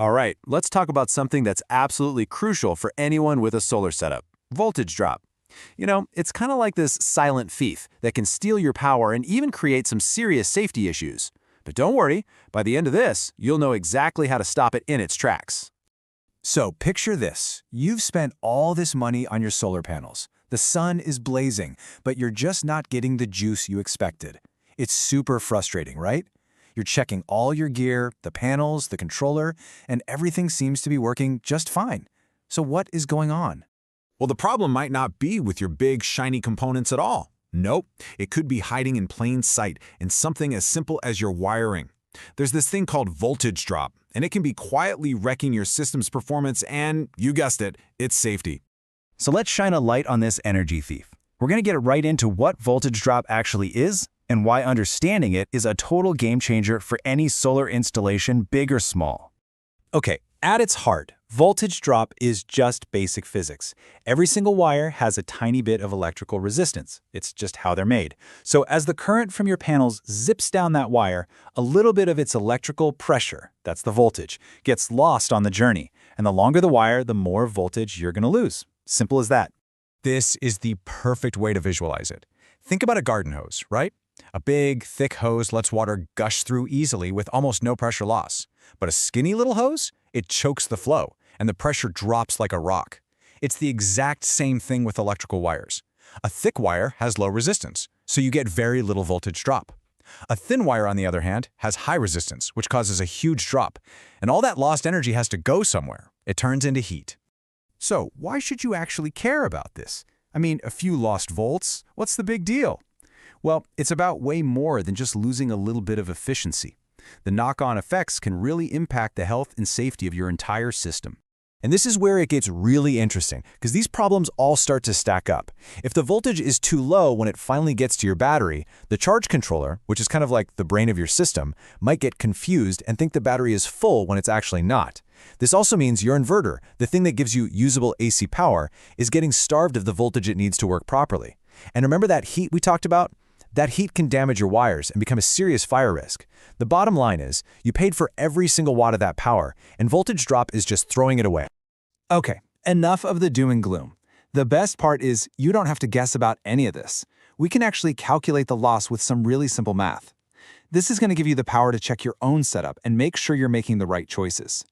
All right, let's talk about something that's absolutely crucial for anyone with a solar setup: voltage drop. It's kind of like this silent thief that can steal your power and even create some serious safety issues. But don't worry, by the end of this, you'll know exactly how to stop it in its tracks. So picture this. You've spent all this money on your solar panels. The sun is blazing, but you're just not getting the juice you expected. It's super frustrating, right? You're checking all your gear, the panels, the controller, and everything seems to be working just fine. So what is going on? Well, the problem might not be with your big, shiny components at all. Nope, it could be hiding in plain sight in something as simple as your wiring. There's this thing called voltage drop, and it can be quietly wrecking your system's performance and, you guessed it, its safety. So let's shine a light on this energy thief. We're going to get right into what voltage drop actually is and why understanding it is a total game changer for any solar installation, big or small. Okay, at its heart, voltage drop is just basic physics. Every single wire has a tiny bit of electrical resistance. It's just how they're made. So as the current from your panels zips down that wire, a little bit of its electrical pressure, that's the voltage, gets lost on the journey. And the longer the wire, the more voltage you're going to lose. Simple as that. This is the perfect way to visualize it. Think about a garden hose, right? A big, thick hose lets water gush through easily with almost no pressure loss. But a skinny little hose? It chokes the flow, and the pressure drops like a rock. It's the exact same thing with electrical wires. A thick wire has low resistance, so you get very little voltage drop. A thin wire, on the other hand, has high resistance, which causes a huge drop. And all that lost energy has to go somewhere. It turns into heat. So why should you actually care about this? I mean, a few lost volts? What's the big deal? Well, it's about way more than just losing a little bit of efficiency. The knock-on effects can really impact the health and safety of your entire system. And this is where it gets really interesting, because these problems all start to stack up. If the voltage is too low when it finally gets to your battery, the charge controller, which is kind of like the brain of your system, might get confused and think the battery is full when it's actually not. This also means your inverter, the thing that gives you usable AC power, is getting starved of the voltage it needs to work properly. And remember that heat we talked about? That heat can damage your wires and become a serious fire risk. The bottom line is, you paid for every single watt of that power, and voltage drop is just throwing it away. Okay, enough of the doom and gloom. The best part is you don't have to guess about any of this. We can actually calculate the loss with some really simple math. This is going to give you the power to check your own setup and make sure you're making the right choices.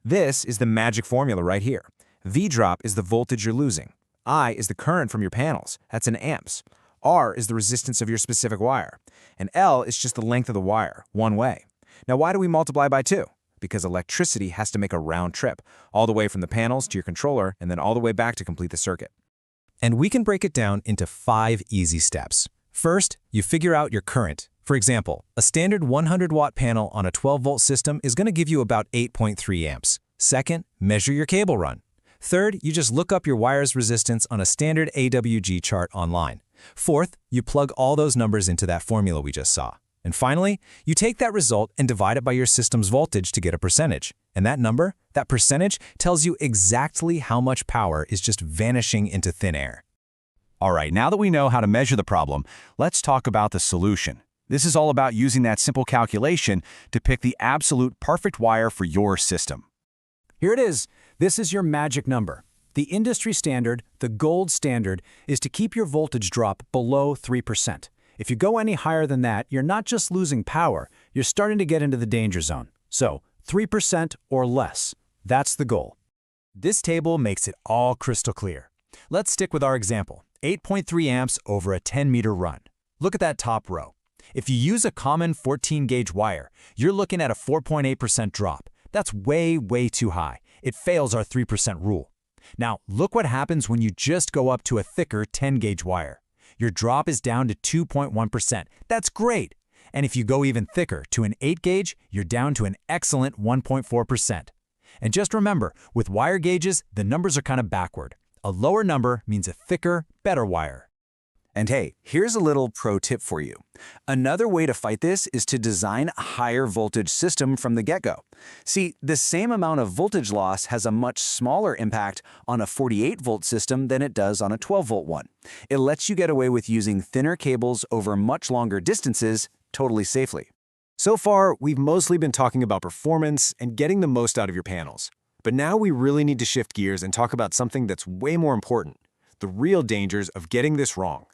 This is the magic formula right here. V drop is the voltage you're losing. I is the current from your panels. That's in amps. R is the resistance of your specific wire. And L is just the length of the wire, one way. Now, why do we multiply by 2? Because electricity has to make a round trip, all the way from the panels to your controller and then all the way back to complete the circuit. And we can break it down into 5 easy steps. First, you figure out your current. For example, a standard 100-watt panel on a 12-volt system is going to give you about 8.3 amps. Second, measure your cable run. Third, you just look up your wire's resistance on a standard AWG chart online. Fourth, you plug all those numbers into that formula we just saw. And finally, you take that result and divide it by your system's voltage to get a percentage. And that number, that percentage, tells you exactly how much power is just vanishing into thin air. All right, now that we know how to measure the problem, let's talk about the solution. This is all about using that simple calculation to pick the absolute perfect wire for your system. Here it is. This is your magic number. The industry standard, the gold standard, is to keep your voltage drop below 3%. If you go any higher than that, you're not just losing power, you're starting to get into the danger zone. So, 3% or less. That's the goal. This table makes it all crystal clear. Let's stick with our example, 8.3 amps over a 10-meter run. Look at that top row. If you use a common 14-gauge wire, you're looking at a 4.8% drop. That's way, way too high. It fails our 3% rule. Now, look what happens when you just go up to a thicker 10-gauge wire. Your drop is down to 2.1%. That's great. And if you go even thicker to an 8-gauge, you're down to an excellent 1.4%. And just remember, with wire gauges, the numbers are kind of backward. A lower number means a thicker, better wire. And hey, here's a little pro tip for you. Another way to fight this is to design a higher voltage system from the get-go. See, the same amount of voltage loss has a much smaller impact on a 48-volt system than it does on a 12-volt one. It lets you get away with using thinner cables over much longer distances totally safely. So far, we've mostly been talking about performance and getting the most out of your panels. But now we really need to shift gears and talk about something that's way more important: the real dangers of getting this wrong.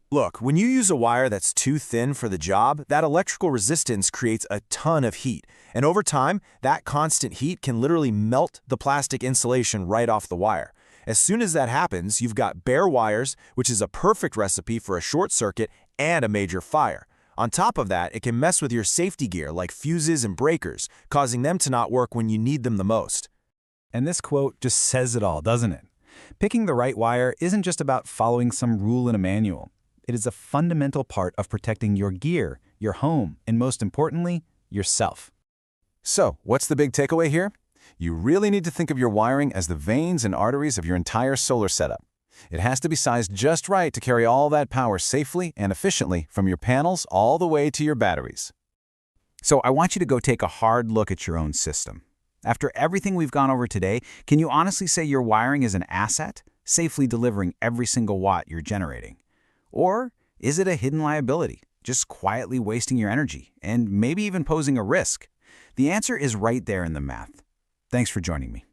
Look, when you use a wire that's too thin for the job, that electrical resistance creates a ton of heat. And over time, that constant heat can literally melt the plastic insulation right off the wire. As soon as that happens, you've got bare wires, which is a perfect recipe for a short circuit and a major fire. On top of that, it can mess with your safety gear like fuses and breakers, causing them to not work when you need them the most. And this quote just says it all, doesn't it? Picking the right wire isn't just about following some rule in a manual. It is a fundamental part of protecting your gear, your home, and most importantly, yourself. So, what's the big takeaway here? You really need to think of your wiring as the veins and arteries of your entire solar setup. It has to be sized just right to carry all that power safely and efficiently from your panels all the way to your batteries. So I want you to go take a hard look at your own system. After everything we've gone over today, can you honestly say your wiring is an asset, safely delivering every single watt you're generating? Or is it a hidden liability, just quietly wasting your energy and maybe even posing a risk? The answer is right there in the math. Thanks for joining me.